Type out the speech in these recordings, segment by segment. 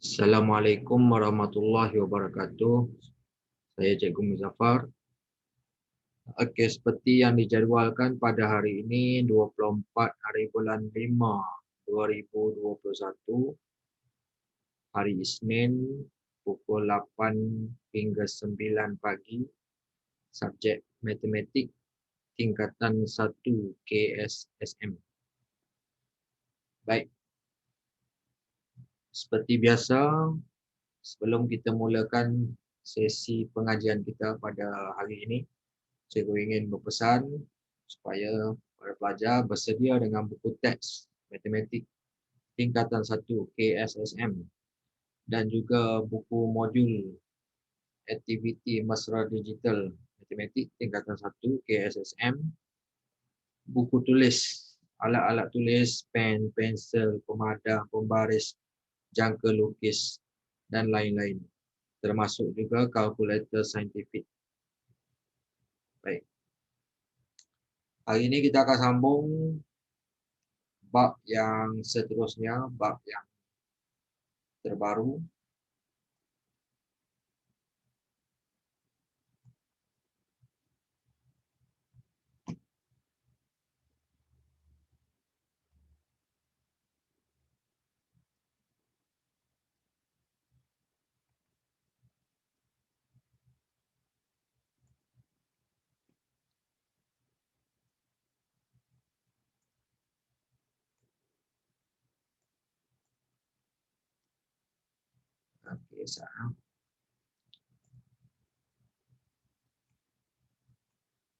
Assalamualaikum warahmatullahi wabarakatuh. Saya Cikgu Muzaffar. Okey, seperti yang dijadualkan pada hari ini 24 hari bulan 5 2021, hari Isnin, pukul 8 hingga 9 pagi, subjek matematik tingkatan 1 KSSM. Baik, seperti biasa, sebelum kita mulakan sesi pengajian kita pada hari ini, cikgu ingin berpesan supaya para pelajar bersedia dengan buku teks matematik tingkatan 1 KSSM dan juga buku modul aktiviti mesra digital matematik tingkatan 1 KSSM, buku tulis, alat-alat tulis, pen, pensel, pemadam, pembaris, jangka lukis dan lain-lain, termasuk juga kalkulator saintifik. Baik. Hari ini kita akan sambung bab yang seterusnya, bab yang terbaru. Okey, sah.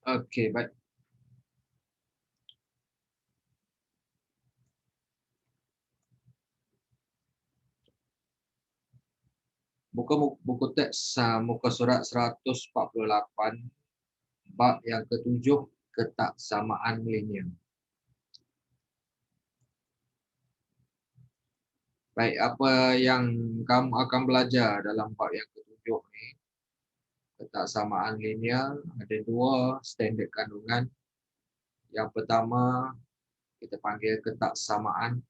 Okey, baik. Buka buku teks muka surat 148, bab yang ketujuh, ketaksamaan linear. Baik, apa yang kamu akan belajar dalam bab yang ketujuh ni? Ketaksamaan linear ada dua standard kandungan. Yang pertama kita panggil ketaksamaan.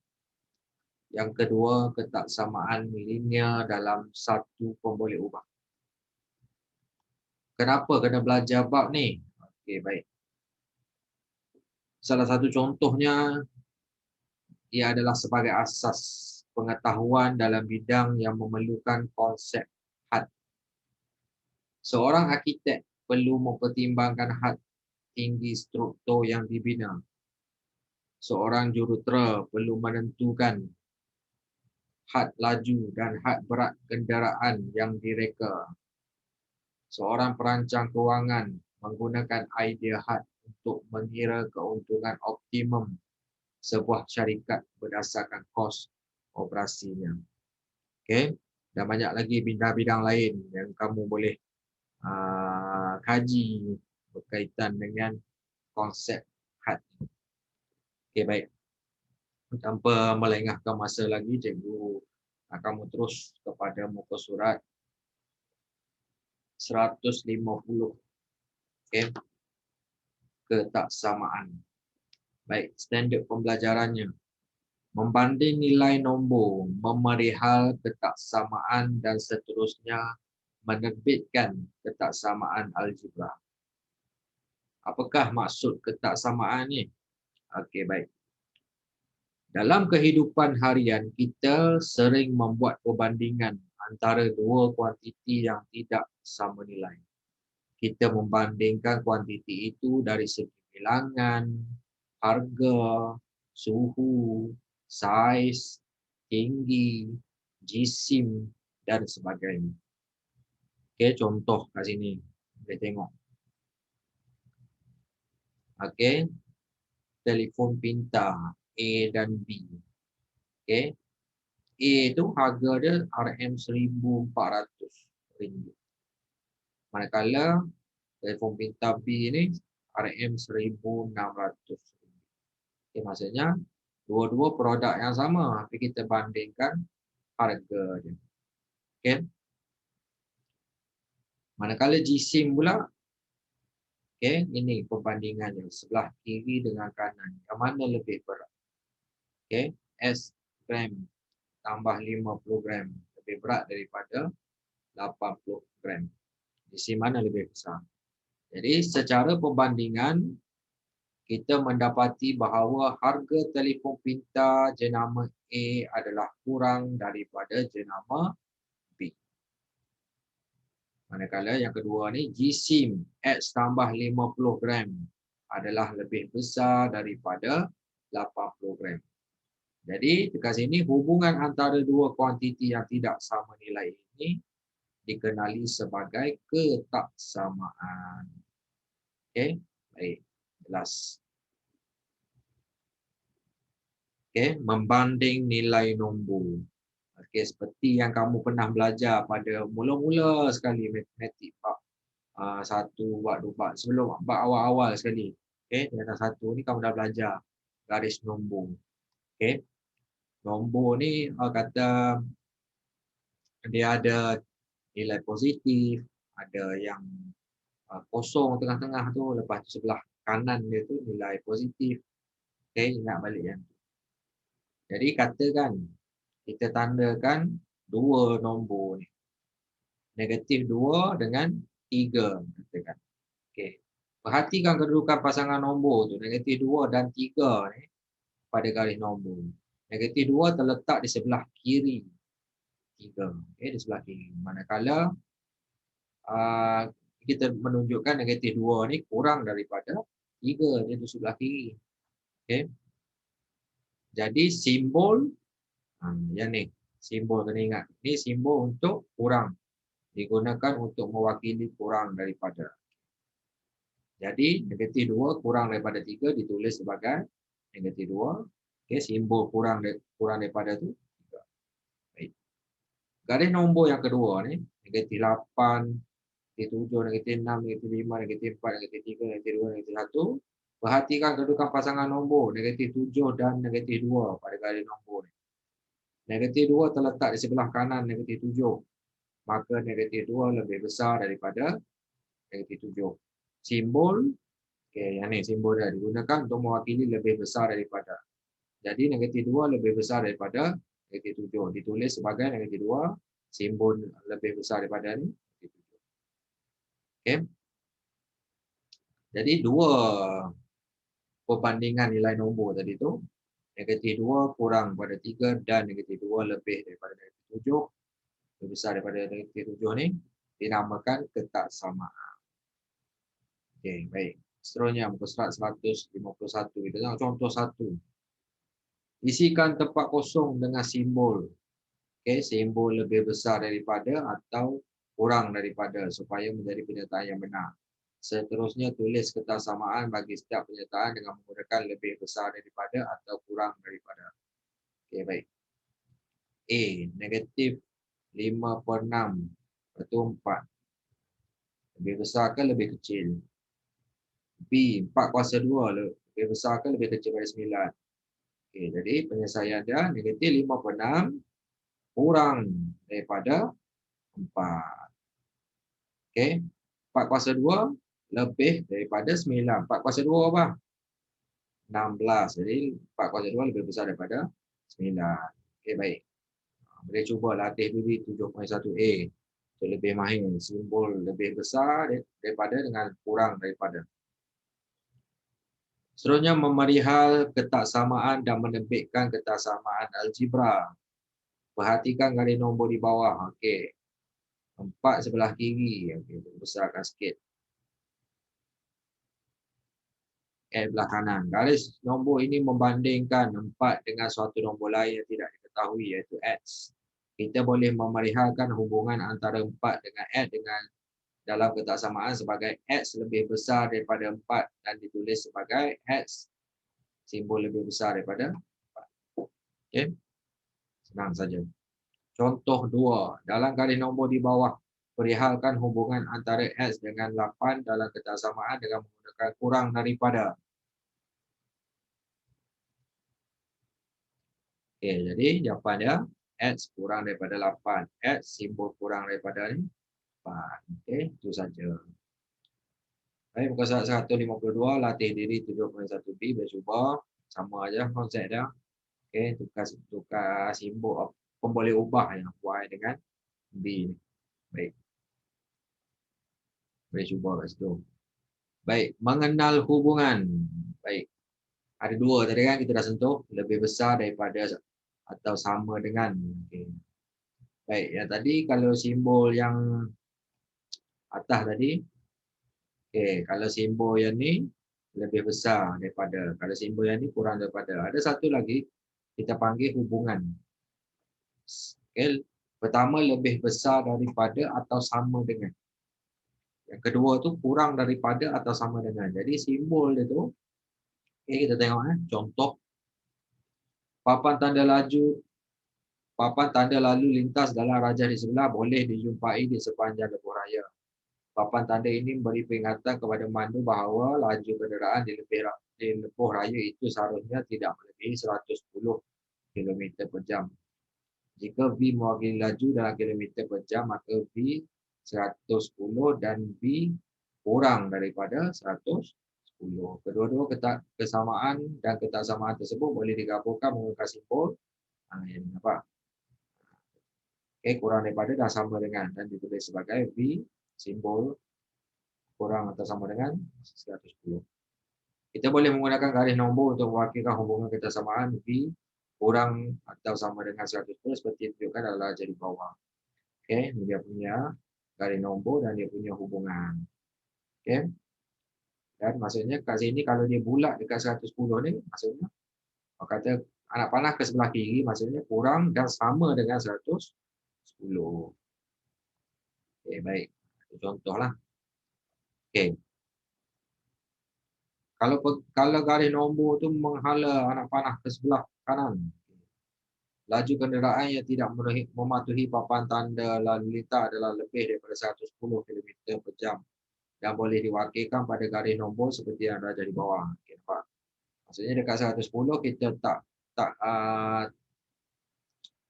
Yang kedua, ketaksamaan linear dalam satu pemboleh ubah. Kenapa kena belajar bab ni? Okey, baik. Salah satu contohnya, ia adalah sebagai asas pengetahuan dalam bidang yang memerlukan konsep had. Seorang arkitek perlu mempertimbangkan had tinggi struktur yang dibina. Seorang jurutera perlu menentukan had laju dan had berat kenderaan yang direka. Seorang perancang kewangan menggunakan idea had untuk mengira keuntungan optimum sebuah syarikat berdasarkan kos operasinya. Okey, dan banyak lagi bidang-bidang lain yang kamu boleh kaji berkaitan dengan konsep had. Okey, baik. Tanpa melengahkan masa lagi, cikgu kamu terus kepada muka surat 150. Okey, ketaksamaan. Baik, standard pembelajarannya. Membanding nilai nombor, memerihal ketaksamaan dan seterusnya, menerbitkan ketaksamaan algebra. Apakah maksud ketaksamaan ni? Okey, baik. Dalam kehidupan harian, kita sering membuat perbandingan antara dua kuantiti yang tidak sama nilai. Kita membandingkan kuantiti itu dari segi bilangan, harga, suhu, saiz, tinggi, jisim dan sebagainya. Okey, contoh kat sini. Kita tengok. Okey, telefon pintar A dan B. Okey. A tu harga dia RM1,400. Manakala telefon pintar B ni RM1,600. Okay, maksudnya dua-dua produk yang sama, tapi kita bandingkan harga dia. Okay. Manakala jisim pula, okay, ini perbandingannya sebelah kiri dengan kanan. Yang mana lebih berat? Okay. S gram tambah 50 gram lebih berat daripada 80 gram. Isi mana lebih besar? Jadi secara perbandingan, kita mendapati bahawa harga telefon pintar jenama A adalah kurang daripada jenama B. Manakala yang kedua ni, GSIM X tambah 50 gram adalah lebih besar daripada 80 gram. Jadi dekat sini hubungan antara dua kuantiti yang tidak sama nilai ini dikenali sebagai ketaksamaan. Okey, baik. Jelas. Okey, membanding nilai nombor. Okey, seperti yang kamu pernah belajar pada mula-mula sekali matematik bab 1, bab 2, bab sebelum bab awal-awal sekali. Okey, tingkatan 1 ni kamu dah belajar garis nombor. Okey. Nombor ni kata dia ada nilai positif, ada yang kosong tengah-tengah tu, lepas tu sebelah kanan dia tu nilai positif. Okey, ingat balik yang tu. Jadi katakan kita tandakan dua nombor ni. Negatif 2 dengan 3 katakan. Okey. Perhatikan kedudukan pasangan nombor tu, negatif 2 dan 3 ni pada garis nombor. Negatif 2 terletak di sebelah kiri 3. Okey, di sebelah kiri. Manakala kita menunjukkan negatif 2 ni kurang daripada 3, dia di sebelah kiri. Okey. Jadi simbol yang ni, simbol kena ingat. Ni simbol untuk kurang. Digunakan untuk mewakili kurang daripada. Jadi negatif 2 kurang daripada 3 ditulis sebagai negatif 2. Okey, simbol kurang daripada tu 3. Baik. Garis nombor yang kedua ni, negatif 8, negatif 7, negatif 6, negatif 5, negatif 4, negatif 3, negatif 2, negatif 1. Perhatikan kedudukan pasangan nombor negatif 7 dan negatif 2 pada garis nombor ni. Negatif 2 terletak di sebelah kanan negatif 7. Maka negatif 2 lebih besar daripada negatif 7. Simbol, okey, yang ni simbol dia digunakan untuk mewakili lebih besar daripada. Jadi negatif 2 lebih besar daripada negatif 7. Ditulis sebagai negatif 2, simbol lebih besar daripada ni negatif 7. Okey. Jadi dua perbandingan nilai nombor tadi tu, negatif 2 kurang pada 3 dan negatif 2 lebih daripada negatif 7, lebih besar daripada negatif 7 ni, dinamakan ketaksamaan. Okey, baik. Seterusnya muka surat 151. Kita tengok contoh 1. Isikan tempat kosong dengan simbol. Okey, simbol lebih besar daripada atau kurang daripada supaya menjadi pernyataan yang benar. Seterusnya tulis ketaksamaan bagi setiap pernyataan dengan menggunakan lebih besar daripada atau kurang daripada. Okey, baik. A, negatif 5/6 itu 4. Lebih besar ke lebih kecil? B, 4/2 lebih besar ke lebih kecil dari 9? Okey, jadi penyelesaian dia negatif 5/6 kurang daripada 4. Okey, 4/2 lebih daripada 9. 4/2 apa? 16. Jadi 4/2 lebih besar daripada 9. Okey, baik. Boleh cuba latih diri 7.1a. Untuk lebih mahir, simbol lebih besar daripada dengan kurang daripada. Seterusnya memerihal ketaksamaan dan menerbitkan ketaksamaan algebra. Perhatikan garis nombor di bawah. Okey. 4 sebelah kiri. Okey, besarkan sikit. Belah kanan. Garis nombor ini membandingkan 4 dengan suatu nombor lain yang tidak diketahui iaitu X. Kita boleh memerihalkan hubungan antara 4 dengan X dengan dalam ketaksamaan sebagai X lebih besar daripada 4 dan ditulis sebagai X simbol lebih besar daripada 4. Okey. Senang saja. Contoh 2. Dalam garis nombor di bawah, perihalkan hubungan antara X dengan 8 dalam ketaksamaan dengan menggunakan kurang daripada. Okey, jadi jawapannya X kurang daripada 8. X simbol kurang daripada ni 4. Okey, itu saja. Baik, muka surat 152, latih diri 7.1b, boleh cuba. Sama aja konsep dia. Okey, tukar simbol pun boleh ubah yang Y dengan B ni. Baik. Boleh cuba kat situ. Baik, mengenal hubungan. Baik. Ada dua tadi kan kita dah sentuh, lebih besar daripada atau sama dengan. Okay. Baik, yang tadi kalau simbol yang atas tadi, okay, kalau simbol yang ni lebih besar daripada, kalau simbol yang ni kurang daripada. Ada satu lagi kita panggil hubungan. Okay. Pertama lebih besar daripada atau sama dengan. Yang kedua tu kurang daripada atau sama dengan. Jadi simbol dia tu, okay, kita tengok contoh papan tanda lalu lintas dalam rajah di sebelah boleh dijumpai di sepanjang lebuh raya. Papan tanda ini memberi peringatan kepada mandu bahawa laju kenderaan di lebuh raya itu seharusnya tidak melebihi 110 km per jam. Jika V mewakili laju dalam kilometer per jam, maka V 110 dan V kurang daripada 110. Kedua-dua kesamaan dan ketaksamaan tersebut boleh digabungkan menggunakan simbol. Yang ni nampak? Okay, kurang daripada dah sama dengan dan ditulis sebagai V simbol kurang atau sama dengan 110. Kita boleh menggunakan garis nombor untuk mewakilkan hubungan ketaksamaan V kurang atau sama dengan 110 seperti ditunjukkan dalam rajah di bawah. Okay, ini dia punya garis nombor dan dia punya hubungan. Okay. Dan maksudnya kat sini kalau dia bulat dekat 110 ni, maksudnya kata anak panah ke sebelah kiri, maksudnya kurang dan sama dengan 110. Okay, baik. Contohlah. Okay. Kalau garis nombor tu menghala anak panah ke sebelah kanan, laju kenderaan yang tidak mematuhi papan tanda lalu lintas adalah lebih daripada 110 km per jam dan boleh diwakilkan pada garis nombor seperti yang ada di bawah. Okay, nampak? Maksudnya dekat 110 kita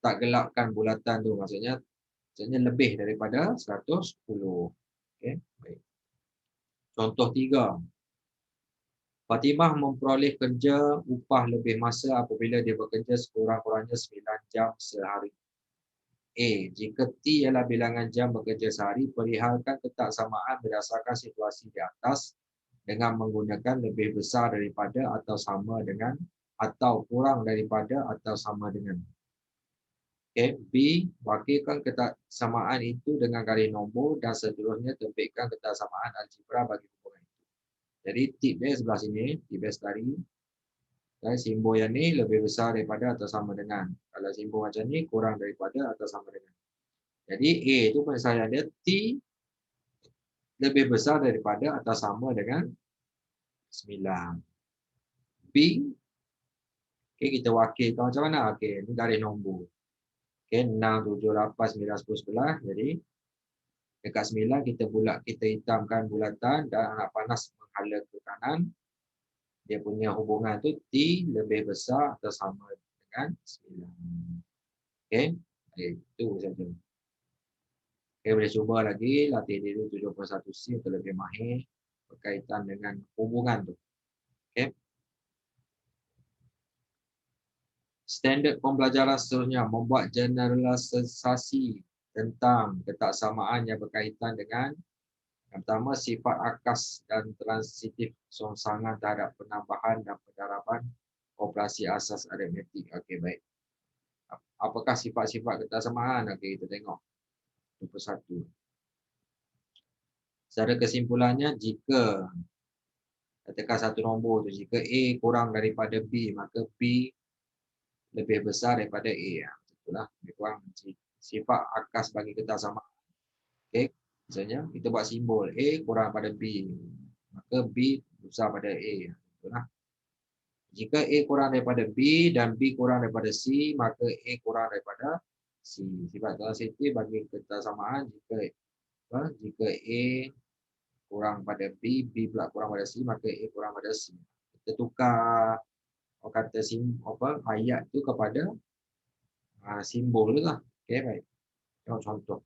tak gelapkan bulatan tu, maksudnya lebih daripada 110. Okay, baik. Contoh 3. Fatimah memperoleh kerja upah lebih masa apabila dia bekerja sekurang-kurangnya 9 jam sehari. A. Jika T ialah bilangan jam bekerja sehari, perihalkan ketaksamaan berdasarkan situasi di atas dengan menggunakan lebih besar daripada atau sama dengan atau kurang daripada atau sama dengan. Okay. B. Wakilkan ketaksamaan itu dengan garis nombor dan seterusnya terbitkan ketaksamaan algebra bagi hubungan itu. Jadi tip dia sebelah sini, tip dia tadi. Simbol yang ni lebih besar daripada atau sama dengan. Kalau simbol macam ni kurang daripada atau sama dengan. Jadi A itu penyelesaian dia T lebih besar daripada atau sama dengan 9. B, okay, kita wakilkan macam mana? Okay, ini garis nombor. Okay, 6, 7, 8, 9, 10, 11. Jadi dekat 9 kita hitamkan bulatan dan anak panas menghala ke kanan. Dia punya hubungan tu T lebih besar atau sama dengan 9. Okay, itu saja. Okay, boleh cuba lagi latih diri 71C untuk lebih mahir berkaitan dengan hubungan tu. Okay. Standard pembelajaran seterusnya membuat generalisasi tentang ketaksamaan yang berkaitan dengan yang pertama sifat akas dan transitif songsangan terhadap penambahan dan pendaraban operasi asas aritmetik. Okey, baik. Apakah sifat-sifat ketaksamaan? Okey, kita tengok. 21. Secara kesimpulannya, jika katakan satu nombor tu, jika A kurang daripada B, maka B lebih besar daripada A. Itulah lebih kurang sifat akas bagi ketaksamaan. Okey, misalnya kita buat simbol A kurang daripada B, maka B besar pada A. Itulah. Jika A kurang daripada B dan B kurang daripada C, maka A kurang daripada C. Sifat transitif bagi ketaksamaan jika A kurang pada B, B pula kurang pada C, maka A kurang pada C. Kita tukar kata ayat tu kepada simbol tu lah. Okey, baik. Tengok contoh.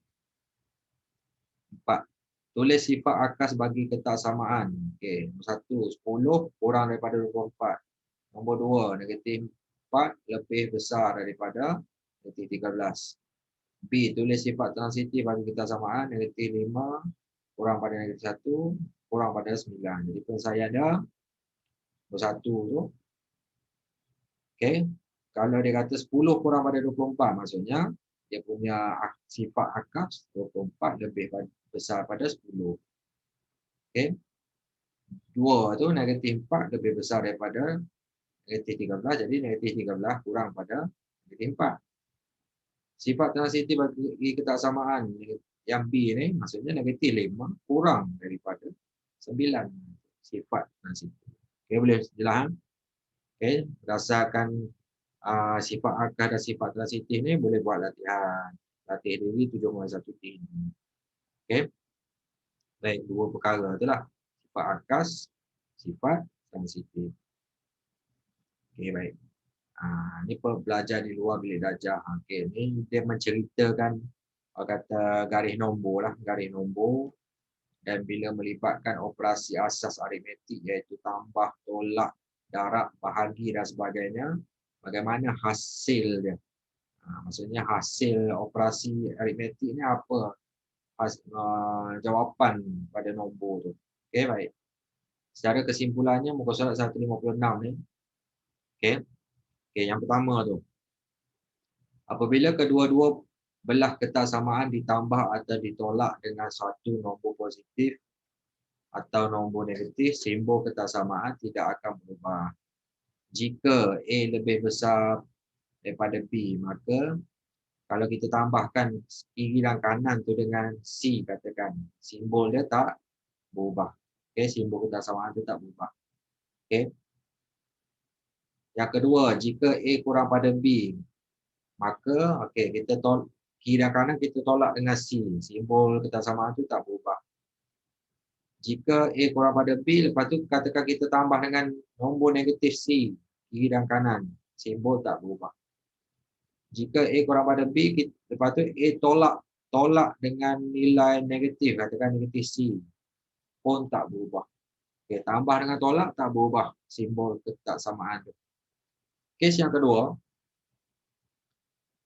4. Tulis sifat akas bagi ketaksamaan. Okey, nombor 1, 10 kurang daripada 24. Nombor 2, negatif 4 lebih besar daripada -13. B, tulis sifat transitif bagi ketaksamaan -5 kurang pada -1 kurang pada 9. Jadi pun saya ada 21 tu. Okey. Kalau dia kata 10 kurang pada 24, maksudnya dia punya sifat akas 24 lebih besar pada 10. Okey. 2 tu -4 lebih besar daripada -13, jadi -13 kurang pada -4. Sifat transitif bagi ketaksamaan yang B ni maksudnya -5 kurang daripada 9. Sifat transitif. Okey, boleh jelas? Okey, berdasarkan sifat akas dan sifat transitif ni boleh buat latihan. Latih diri 7.1 T. Okey. Baik, dua perkara tu lah. Sifat akas, sifat transitif. Okey, baik. Ni pelajar di luar bilik darjah. Okey, ni dia menceritakan kata garis nombor lah, garis nombor, dan bila melibatkan operasi asas aritmetik iaitu tambah, tolak, darab, bahagi dan sebagainya, bagaimana hasil dia. Maksudnya hasil operasi aritmetik ni apa jawapan pada nombor tu. Okey, baik. Secara kesimpulannya muka surat 156 ni. Okey. Okey, yang pertama tu. Apabila kedua-dua belah ketaksamaan ditambah atau ditolak dengan suatu nombor positif atau nombor negatif, simbol ketaksamaan tidak akan berubah. Jika A lebih besar daripada B, maka kalau kita tambahkan kiri dan kanan tu dengan C, katakan, simbol dia tak berubah. Okey, simbol ketaksamaan tu tak berubah. Okey. Yang kedua, jika A kurang pada B, maka okey, kita kiri dan kanan kita tolak dengan C, simbol ketaksamaan tu tak berubah. Jika A kurang pada B, lepas tu katakan kita tambah dengan nombor negatif C, kiri dan kanan, simbol tak berubah. Jika A kurang pada B, lepas tu A tolak dengan nilai negatif, katakan negatif C, pun tak berubah. Okey, tambah dengan tolak tak berubah simbol ketaksamaan tu. Kes yang kedua,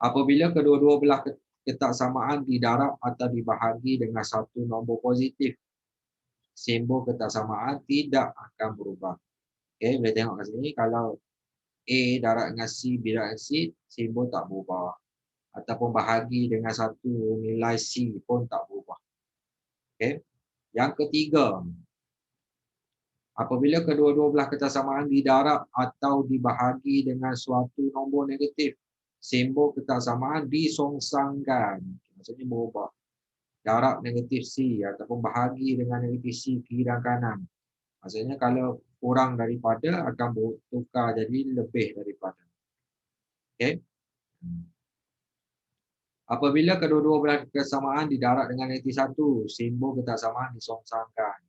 apabila kedua-dua belah ketaksamaan didarab atau dibahagi dengan satu nombor positif, simbol ketaksamaan tidak akan berubah. Okey, boleh tengok kat sini, kalau A darab dengan C, B darab dengan C, simbol tak berubah. Ataupun bahagi dengan satu nilai C pun tak berubah. Okey. Yang ketiga, apabila kedua-dua belah ketaksamaan didarab atau dibahagi dengan suatu nombor negatif, simbol ketaksamaan disongsangkan. Maksudnya berubah. Darab negatif C ataupun bahagi dengan negatif C kiri dan kanan. Maksudnya kalau kurang daripada akan bertukar jadi lebih daripada. Okey. Apabila kedua-dua belah ketaksamaan didarab dengan negatif 1, simbol ketaksamaan disongsangkan.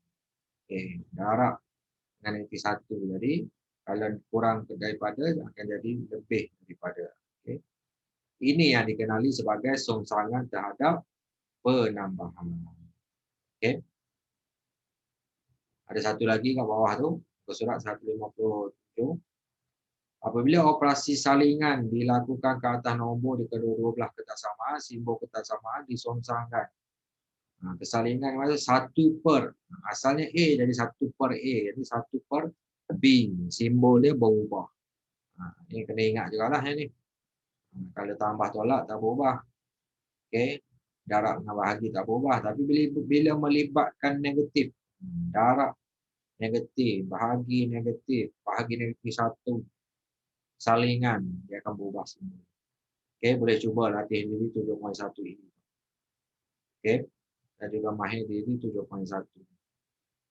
Okey, darab dengan negatif 1. Jadi kalau kurang daripada akan jadi lebih daripada. Okey. Ini yang dikenali sebagai songsangan terhadap penambahan. Okey. Ada satu lagi kat bawah tu, muka surat 157. Apabila operasi salingan dilakukan ke atas nombor di kedua-dua belah ketaksamaan, simbol ketaksamaan disongsangkan. Kesalingan maksud 1/, asalnya A jadi 1/A, jadi 1/B, simbol dia berubah. Ini kena ingat jugalah yang ni. Kalau tambah tolak tak berubah. Okey, darab dengan bahagi tak berubah, tapi bila melibatkan negatif, darab negatif, bahagi negatif 1, salingan, dia akan berubah semua. Okey, boleh cuba latih diri 7.1 ini. Okey, dan juga mahir diri 7.1.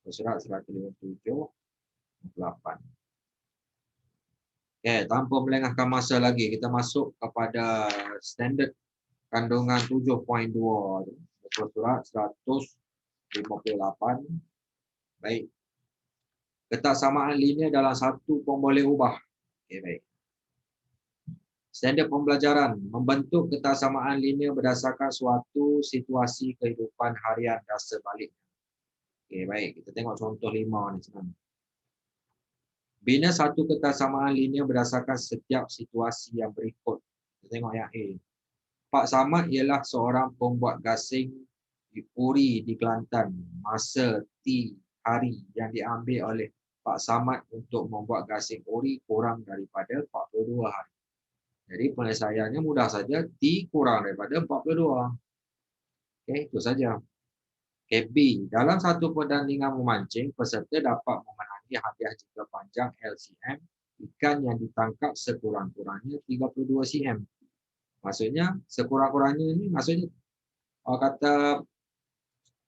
Surat 157.8. Okey, tanpa melengahkan masa lagi, kita masuk kepada standard kandungan 7.2 tu. Surat 158. Baik. Ketaksamaan linear dalam satu pun boleh ubah. Okey, baik. Standard pembelajaran membentuk ketaksamaan linear berdasarkan suatu situasi kehidupan harian dan sebaliknya. Okey, baik. Kita tengok contoh 5 ni senang. Bina satu ketaksamaan linear berdasarkan setiap situasi yang berikut. Kita tengok yang A. Pak Samad ialah seorang pembuat gasing uri di Kelantan. Masa T hari yang diambil oleh Pak Samad untuk membuat gasing uri kurang daripada 42 hari. Jadi penyelesaiannya mudah saja, T kurang daripada 42. Okey, itu saja. Okay, B. Dalam satu pertandingan memancing, peserta dapat memenangi hadiah jika panjang LCM ikan yang ditangkap sekurang-kurangnya 32 cm. Maksudnya sekurang-kurangnya ini maksudnya kata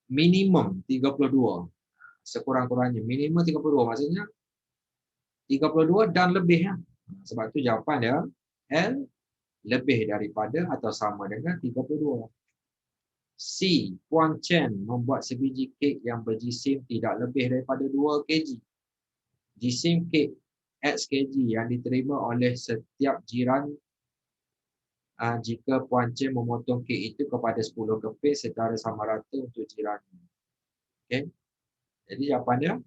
minimum 32. Sekurang-kurangnya minimum 32 maksudnya 32 dan lebih ya. Sebab itu jawapan dia L lebih daripada atau sama dengan 32. C. Puan Chen membuat sebiji kek yang berjisim tidak lebih daripada 2 kg. Jisim kek X kg yang diterima oleh setiap jiran jika Puan Chen memotong kek itu kepada 10 keping secara sama rata untuk jiran. Okay. Jadi jawapannya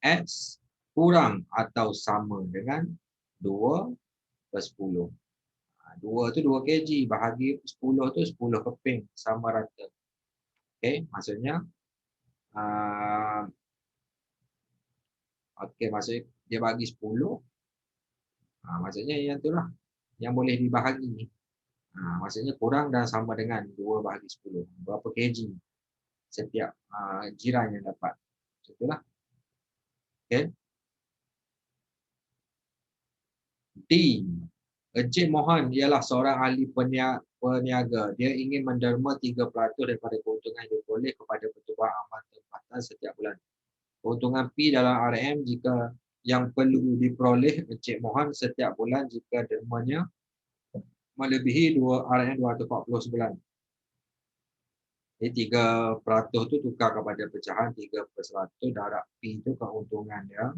X kurang atau sama dengan 2/10. 2 tu 2 kg, bahagi 10 tu 10 keping, sama rata. Okey, maksudnya maksudnya dia bagi 10, maksudnya yang itulah yang boleh dibahagi. Maksudnya kurang dan sama dengan 2/10. Berapa kg setiap jiran yang dapat. Itulah. Okey. D. Encik Mohan ialah seorang ahli peniaga. Dia ingin menderma 3% daripada keuntungan yang diperoleh kepada pertubuhan amal tempatan setiap bulan. Keuntungan P dalam RM jika yang perlu diperoleh Encik Mohan setiap bulan jika dermanya melebihi RM 240 sebulan. Jadi 3% tu tukar kepada pecahan 3/100 darab P itu keuntungan dia.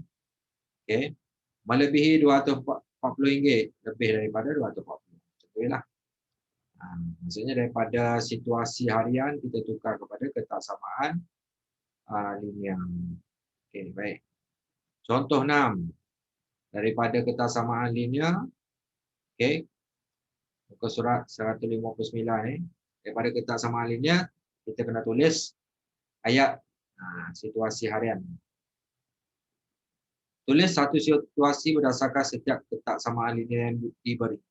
Okey. Melebihi RM240 lebih daripada 240. Contohnya. Maksudnya daripada situasi harian kita tukar kepada ketaksamaan linear. Okey, baik. Contoh 6. Daripada ketaksamaan linear, okey. Muka surat 159 daripada ketaksamaan linear kita kena tulis ayat situasi harian. Tulis satu situasi berdasarkan setiap ketaksamaan linear yang diberi.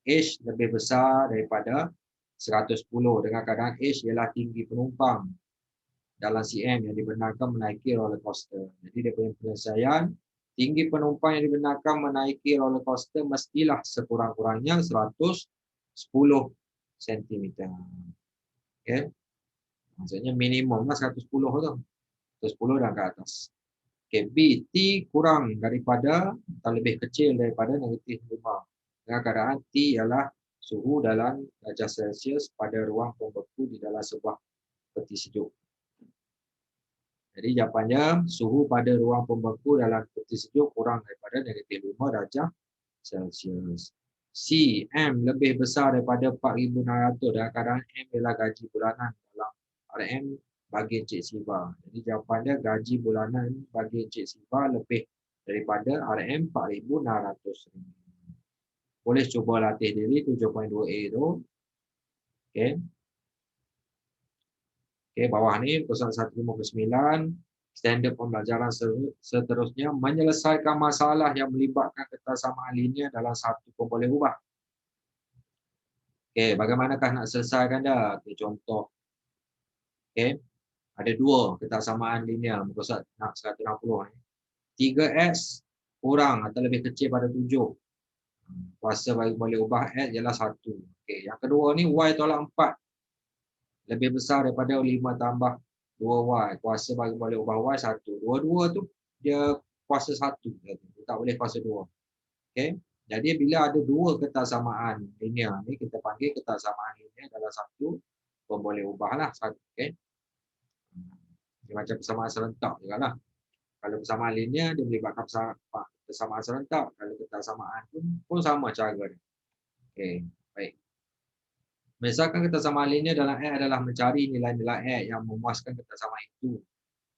H lebih besar daripada 110 dengan keadaan H ialah tinggi penumpang dalam CM yang dibenarkan menaiki roller coaster. Jadi daripada penyelesaian, tinggi penumpang yang dibenarkan menaiki roller coaster mestilah sekurang-kurangnya 110 cm. Okay. Maksudnya minimum 110 tu. 110 dan ke atas. Okay. B. T kurang daripada atau lebih kecil daripada negatif 5. Dengan keadaan T ialah suhu dalam darjah Celsius pada ruang pembeku di dalam sebuah peti sejuk. Jadi jawapannya suhu pada ruang pembeku dalam peti sejuk kurang daripada negatif 5 darjah Celsius. C. M lebih besar daripada 4,600 dan kadang M ialah gaji bulanan dalam RM bagi Encik Siva. Jadi jawapannya gaji bulanan bagi Encik Siva lebih daripada RM 4,600. Boleh cuba latih diri 7.2A tu. Okey. Okey, bawah ni pusat 159. Standard pembelajaran seterusnya menyelesaikan masalah yang melibatkan ketaksamaan linear dalam satu pun boleh ubah. Okey, bagaimanakah nak selesaikan dah? Okey, contoh. Okey. Ada dua ketaksamaan linear muka surat 160 ni. 3x kurang atau lebih kecil pada 7. Kuasa bagi boleh ubah X ialah 1. Okey, yang kedua ni Y tolak 4. Lebih besar daripada 5 tambah 2Y. Kuasa bagi boleh ubah Y 1. Dua-dua tu dia kuasa 1. Dia tak boleh kuasa 2. Okey. Jadi bila ada dua ketaksamaan linear ni kita panggil ketaksamaan linear dalam satu pun boleh ubahlah. Okey. Dia macam persamaan serentak juga lah. Kalau persamaan linear dia melibatkan persamaan serentak. Kalau ketaksamaan pun sama cara dia. Okey, baik. Misalkan ketaksamaan linear dalam X adalah mencari nilai-nilai X yang memuaskan ketaksamaan itu.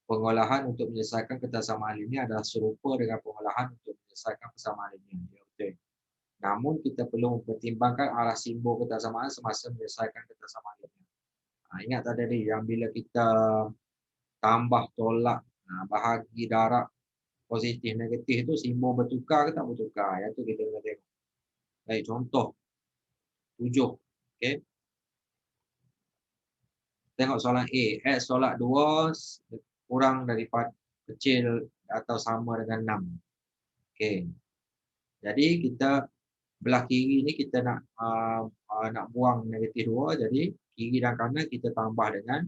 Pengolahan untuk menyelesaikan ketaksamaan linear adalah serupa dengan pengolahan untuk menyelesaikan persamaan linear. Okey. Namun kita perlu mempertimbangkan arah simbol kebersamaan semasa menyelesaikan kebersamaan ini. Ingat tadi yang bila kita tambah tolak bahagi darab positif negatif itu simbol bertukar ke tak bertukar. Yang tu kita kena tengok. Baik, contoh 7. Okey. Tengok soalan A. X tolak 2 kurang daripada kecil atau sama dengan 6. Okey. Jadi kita belah kiri ni kita nak buang negatif 2, jadi kiri dan kanan kita tambah dengan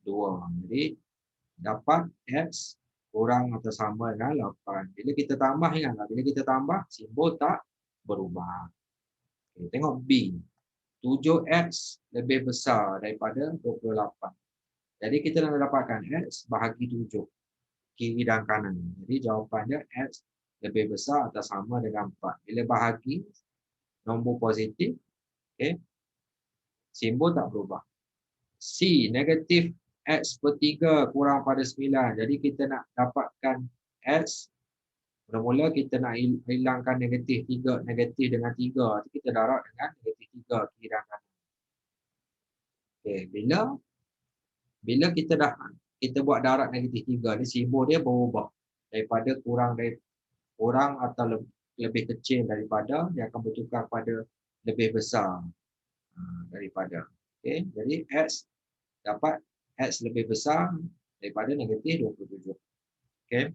2. Jadi dapat X kurang atau sama dengan 8. Bila kita tambah, ingatlah bila kita tambah simbol tak berubah. Okay, tengok B. 7X lebih besar daripada 28. Jadi kita nak dapatkan X bahagi 7 kiri dan kanan. Jadi jawapannya X lebih besar atau sama dengan 4. Bila bahagi nombor positif, okay, simbol tak berubah. C, negatif X per 3 kurang pada 9. Jadi kita nak dapatkan X, mula-mula kita nak hilangkan negatif 3, negatif dengan 3. Kita darab dengan negatif 3 kiri dan kanan. Okay, bila kita buat darab negatif 3, ni simbol dia berubah daripada kurang atau lebih kecil daripada, dia akan bertukar pada lebih besar daripada. Okay, jadi X dapat X lebih besar daripada negatif 27. Okay.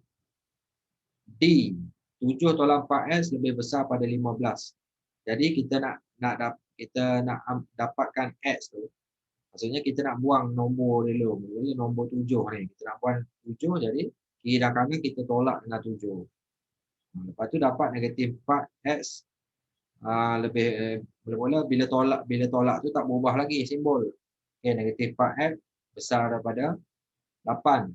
D, 7 tolak 4X lebih besar pada 15. Jadi kita nak dapatkan X tu. Maksudnya kita nak buang nombor dulu. Jadi nombor 7 ni. Kita nak buang 7, jadi kiri dan kanan kita tolak dengan 7. Lepas tu dapat negatif 4X lebih mula-mula bila tolak tu tak berubah lagi simbol. Okay, negatif 4X besar daripada 8.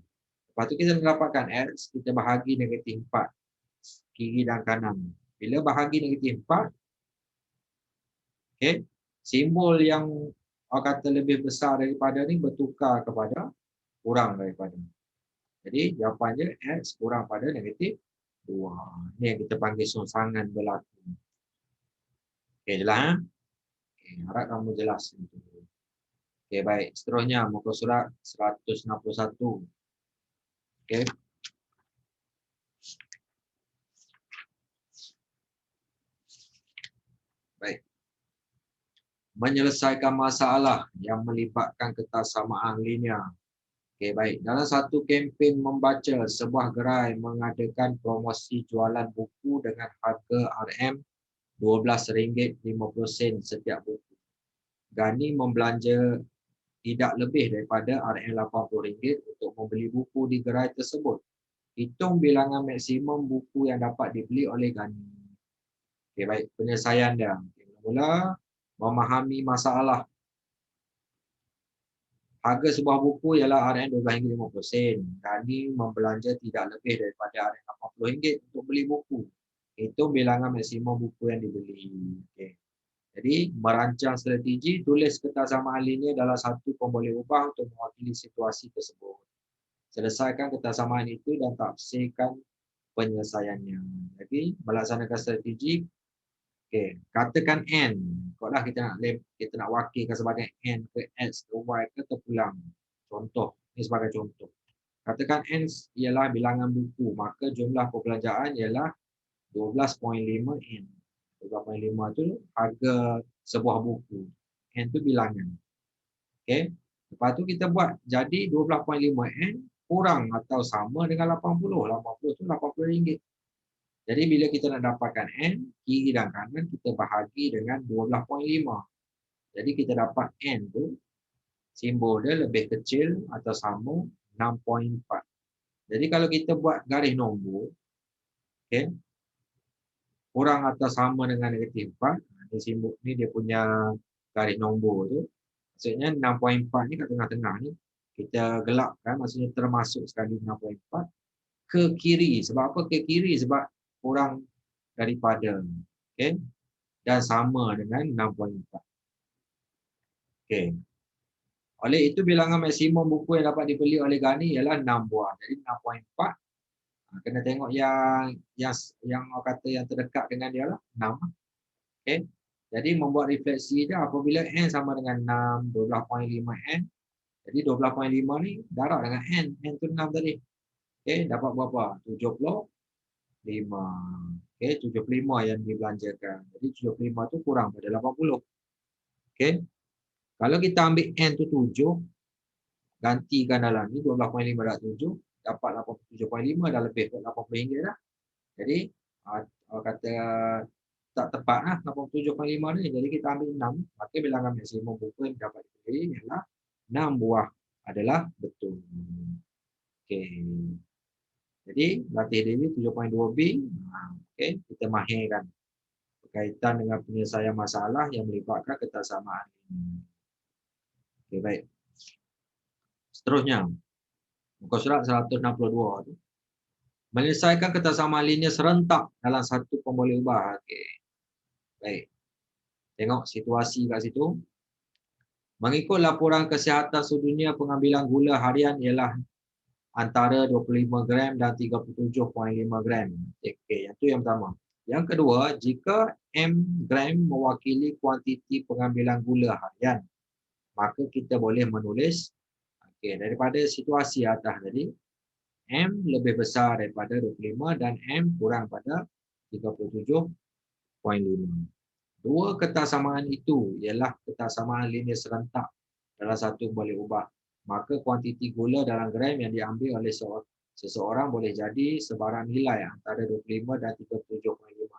Lepas tu kita mendapatkan X, kita bahagi negatif 4 kiri dan kanan. Bila bahagi negatif 4, okay, simbol yang kata lebih besar daripada ni bertukar kepada kurang daripada. Jadi jawapannya X kurang pada negatif 2. Ini yang kita panggil songsangan berlaku. Okey, jelas? Okay, harap kamu jelas. Okey, baik. Seterusnya muka surat 161. Okey. Baik. Menyelesaikan masalah yang melibatkan ketersamaan linear. Okey, baik. Dalam satu kempen membaca, sebuah gerai mengadakan promosi jualan buku dengan harga RM12.50 setiap buku. Gani membelanja tidak lebih daripada RM80 untuk membeli buku di gerai tersebut. Hitung bilangan maksimum buku yang dapat dibeli oleh Gani. Okey, baik. Penyelesaian dia. Mula memahami masalah. Harga sebuah buku ialah RM12.50. Gani membelanja tidak lebih daripada RM80 untuk beli buku. Itu bilangan maksimum buku yang dibeli. Okay. Jadi, merancang strategi, tulis ketersamaan linear dalam satu pemboleh ubah untuk mewakili situasi tersebut. Selesaikan ketersamaan itu dan tafsirkan penyelesaiannya. Jadi, melaksanakan strategi. Okay. Katakan N. Kalau dah kita nak wakilkan sebagai N ke X ke Y ke terpulang. Contoh. Ini sebagai contoh. Katakan N ialah bilangan buku. Maka jumlah perbelanjaan ialah 12.5 N. 12.5 tu harga sebuah buku. N tu bilangan. Okay. Lepas tu kita buat jadi 12.5 N kurang atau sama dengan 80. 80 tu RM80. Jadi bila kita nak dapatkan N, kiri dan kanan kita bahagi dengan 12.5. Jadi kita dapat N tu, simbol dia lebih kecil atau sama 6.4. Jadi kalau kita buat garis nombor, okay, kurang atau sama dengan negatif 4, ini simbol ni dia punya garis nombor tu. Maksudnya 6.4 ni kat tengah-tengah ni, kita gelapkan, maksudnya termasuk sekali 6.4 ke kiri. Sebab apa ke kiri? Sebab kurang daripada, okay, dan sama dengan 6.4. Okay. Oleh itu bilangan maksimum buku yang dapat dibeli oleh Gani ialah 6 buah. Jadi 6.4. Kena tengok yang orang kata yang terdekat dengan dia lah 6. Okey. Jadi membuat refleksi dia apabila N sama dengan 6, 12.5 N. Jadi 12.5 ni darab dengan N. N tu 6 tadi. Okey, dapat berapa? 75. Okey, 75 yang dibelanjakan. Jadi 75 tu kurang pada 80. Okey. Kalau kita ambil N tu 7, gantikan dalam ni 12.5 darab 7, dapat 87.5 dah lebih RM80 dah. Jadi kata tak tepat lah 87.5 ni. Jadi kita ambil 6, maka bilangan maksimum buku yang dapat dipilih ialah 6 buah adalah betul. Okey. Jadi latih diri 7.2B. Okey, kita mahirkan berkaitan dengan penyelesaian masalah yang melibatkan ketersamaan ini. Okey, baik. Seterusnya, muka surat 162 tu. Menyelesaikan ketersamaan linear serentak dalam satu pemboleh ubah. Okey. Baik. Tengok situasi kat situ. Mengikut laporan kesihatan sedunia, pengambilan gula harian ialah antara 25 gram dan 37.5 gram. Okey, yang tu yang pertama. Yang kedua, jika M gram mewakili kuantiti pengambilan gula harian, maka kita boleh menulis daripada situasi atas tadi, M lebih besar daripada 25 dan M kurang pada 37.5. Dua ketersamaan itu ialah ketersamaan linear serentak dalam satu boleh ubah. Maka kuantiti gula dalam gram yang diambil oleh seseorang boleh jadi sebarang nilai antara 25 dan 37.5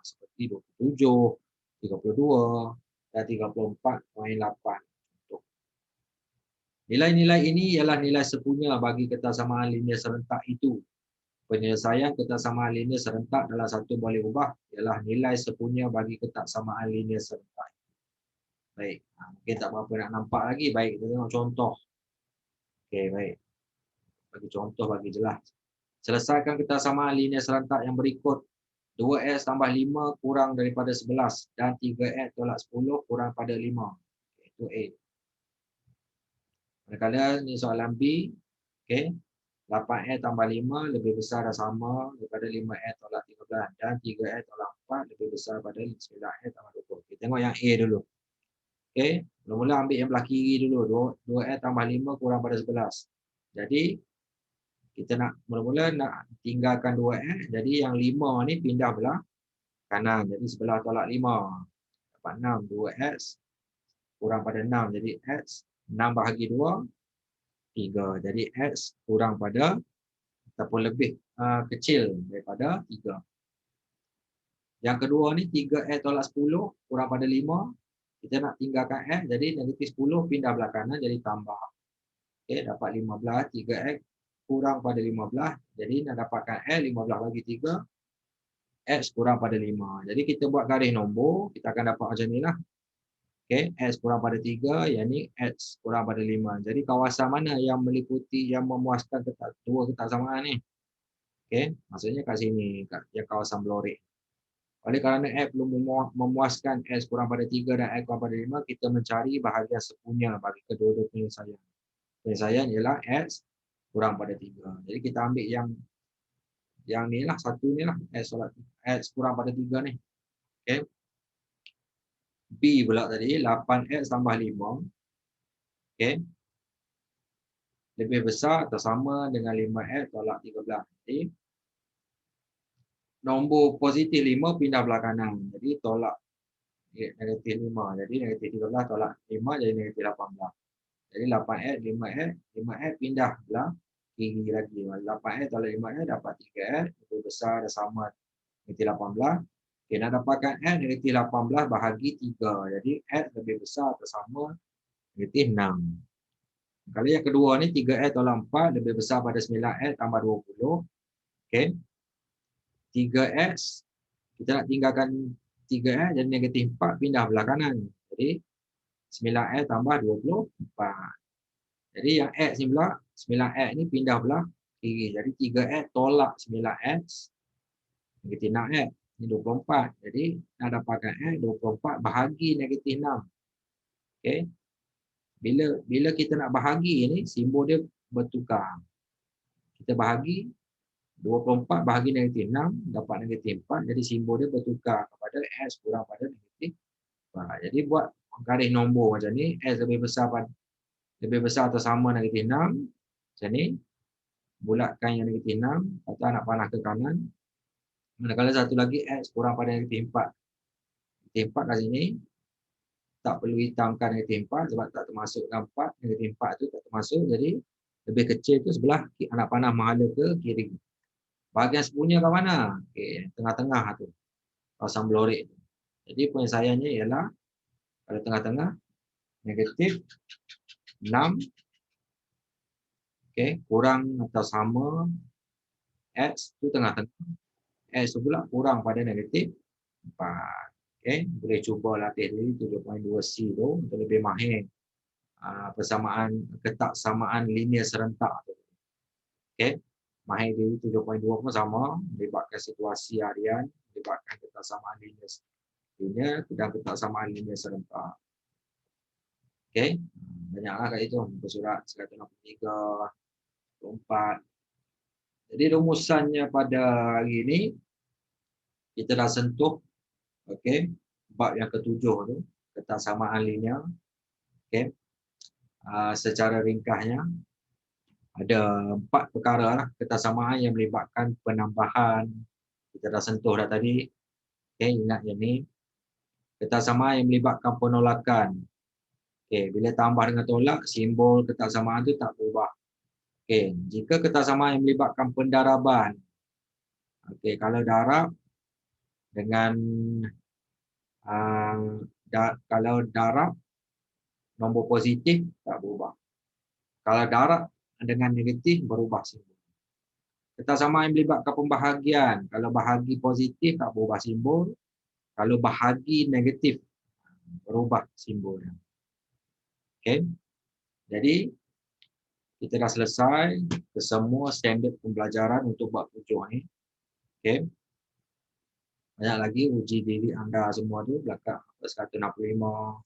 seperti 27, 32 dan 34.8. Nilai-nilai ini ialah nilai sepunya bagi ketersamaan linear serentak itu. Penyelesaian ketersamaan linear serentak dalam satu boleh ubah ialah nilai sepunya bagi ketersamaan linear serentak. Baik, mungkin tak berapa nak nampak lagi. Baik, kita tengok contoh. Okey, baik. Bagi contoh, bagi jelas. Selesaikan ketersamaan linear serentak yang berikut. 2x tambah 5 kurang daripada 11 dan 3x tolak 10 kurang pada 5. Itu A. Manakala ni soalan B. Okey. 8x tambah 5 lebih besar dan sama daripada 5x tolak 13 dan 3x tolak 4 lebih besar pada 9x tambah 20. Kita tengok yang A dulu. Okey, mula-mula ambil yang belah kiri dulu. 2x tambah 5 kurang pada 11. Jadi kita nak mula-mula nak tinggalkan 2x. Jadi yang 5 ni pindah belah kanan. Jadi sebelah tolak 5. Dapat 6. 2x kurang pada 6. Jadi x 6 bahagi 2 3. Jadi x kurang pada ataupun lebih kecil daripada 3. Yang kedua ni 3x tolak 10 kurang pada 5. Kita nak tinggalkan x, jadi negatif 10 pindah belah kanan jadi tambah. Okey, dapat 15. 3x kurang pada 15. Jadi nak dapatkan x, 15 bagi 3. X kurang pada 5. Jadi kita buat garis nombor, kita akan dapat macam ni lah. Okey, x kurang pada 3, yang ni x kurang pada 5. Jadi kawasan mana yang meliputi, yang memuaskan dua ketersamaan ni? Okey, maksudnya kat sini, kat yang kawasan Blorek. Oleh kerana x belum memuaskan x kurang pada 3 dan x kurang pada 5, kita mencari bahagian sepunya bagi kedua-dua penyelesaian. Penyelesaian ialah x kurang pada 3. Jadi kita ambil yang ni lah, satu ni lah, x kurang pada 3 ni. Okey. B pula tadi 8x tambah 5. Okey. Lebih besar atau sama dengan 5x tolak 13. Jadi nombor positif 5 pindah belah kanan. Jadi tolak negatif 5. Jadi negatif 13 tolak 5 jadi negatif 18. Jadi 8x, 5x, 5x pindah belah kiri lagi. 8x tolak 5x dapat 3x. Lebih besar dan sama negatif 18. Okay, nak dapatkan x negatif 18 bahagi 3. Jadi x lebih besar atau sama negatif 6. Kalau yang kedua ni 3x tolak 4 lebih besar pada 9x tambah 20. Okay. 3x, kita nak tinggalkan 3x jadi negatif 4 pindah belah kanan. Jadi 9x tambah 24. Jadi yang x ni pula, 9x ni pindah belah kiri. Jadi 3x tolak 9x negatif 6x. Ini 24. Jadi nak dapatkan x 24 bahagi negatif 6. Okey. Bila kita nak bahagi ni, simbol dia bertukar. Kita bahagi 24 bahagi negatif 6 dapat negatif 4. Jadi simbol dia bertukar kepada x kurang pada negatif Jadi buat garis nombor macam ni, S lebih besar atau sama -6. Macam ni, bulatkan yang -6, lepas tu anak panah ke kanan. Manakala satu lagi X kurang pada -4. -4 kat sini, tak perlu hitamkan -4 sebab tak termasuk dengan 4. -4 tu tak termasuk, jadi lebih kecil tu sebelah anak panah menghala ke kiri. Bahagian sembunyi kat mana? Okey, tengah-tengah tu. Kawasan belorik tu. Jadi penyelesaiannya ialah pada tengah-tengah -6, okey, kurang atau sama X tu tengah-tengah. X tu pula kurang pada -4. Okey, boleh cuba latih dulu 7.2C tu untuk lebih mahir ketaksamaan linear serentak tu. Okey. Mahir dulu 7.2 pun sama, melibatkan situasi harian, melibatkan ketaksamaan linear dan ketaksamaan linear serentak. Okey. Banyaklah kat itu, muka surat 163, 24. Jadi rumusannya pada hari ini kita dah sentuh, okey, bab yang ketujuh tu, ketaksamaan linear. Okey. Secara ringkasnya ada 4 perkara lah ketaksamaan yang melibatkan penambahan. Kita dah sentuh dah tadi. Okey, ingat yang ni. Ketaksamaan yang melibatkan penolakan. Okey, bila tambah dengan tolak, simbol ketaksamaan tu tak berubah. Okey, jika ketaksamaan yang melibatkan pendaraban. Okey, kalau darab dengan kalau darab nombor positif tak berubah. Kalau darab dengan negatif berubah simbol. Ketaksamaan yang melibatkan pembahagian. Kalau bahagi positif tak berubah simbol. Kalau bahagi negatif berubah simbolnya. Okey. Jadi kita dah selesai kesemua standard pembelajaran untuk bab 7 ni. Okey. Banyak lagi uji diri anda semua tu belakang 165.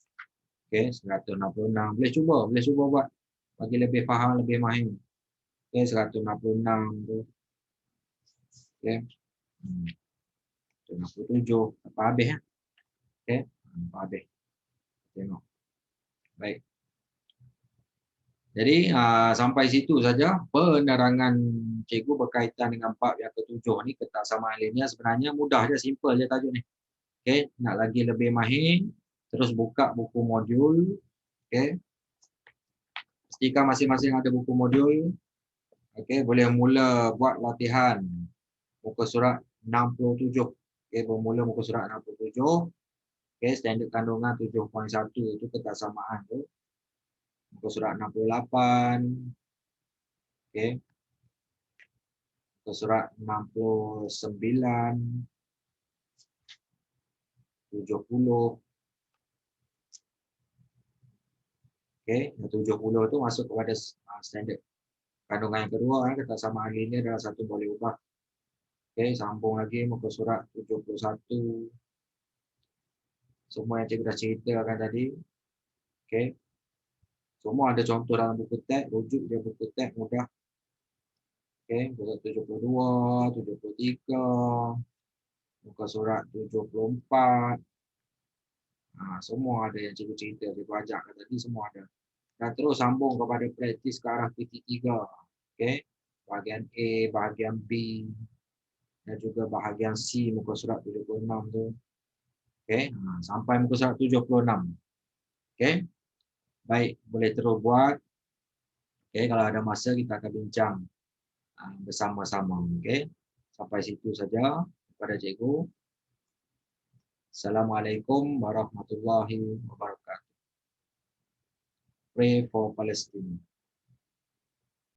Okey, 166. Boleh cuba buat bagi lebih faham, lebih mahir. Okey, 166 tu. Okey. 167 apa habis ya? Okey, apa habis. Tengok. Baik. Jadi sampai situ saja penerangan cikgu berkaitan dengan bab yang ketujuh ni, ketaksamaan linear. Sebenarnya mudah je, simple je tajuk ni. Okey, nak lagi lebih mahir, terus buka buku modul. Okey. Pastikan masing-masing ada buku modul. Okey, boleh mula buat latihan muka surat 67. Okey, bermula muka surat 67. Okey, standard kandungan 7.1 itu ketaksamaan tu. Muka surat 68. Okey. Muka surat 69. 70. Okey, 70 tu masuk kepada standard kandungan yang kedua, ketaksamaan linear adalah satu boleh ubah. Okey, sambung lagi muka surat 71. Semua yang cikgu dah ceritakan tadi. Okey. Semua ada contoh dalam buku teks, rujuk dia buku teks mudah. Okey, muka surat 72, 73, muka surat 74. Semua ada yang cikgu cerita, cikgu ajarkan tadi semua ada. Dan terus sambung kepada praktis ke arah PT3. Okey. Bahagian A, bahagian B dan juga bahagian C muka surat 76 tu. Okey, sampai muka surat 76. Okey. Baik, boleh terus buat. Okey, kalau ada masa kita akan bincang bersama-sama. Okey. Sampai situ saja kepada cikgu. Assalamualaikum warahmatullahi wabarakatuh. Pray for Palestine.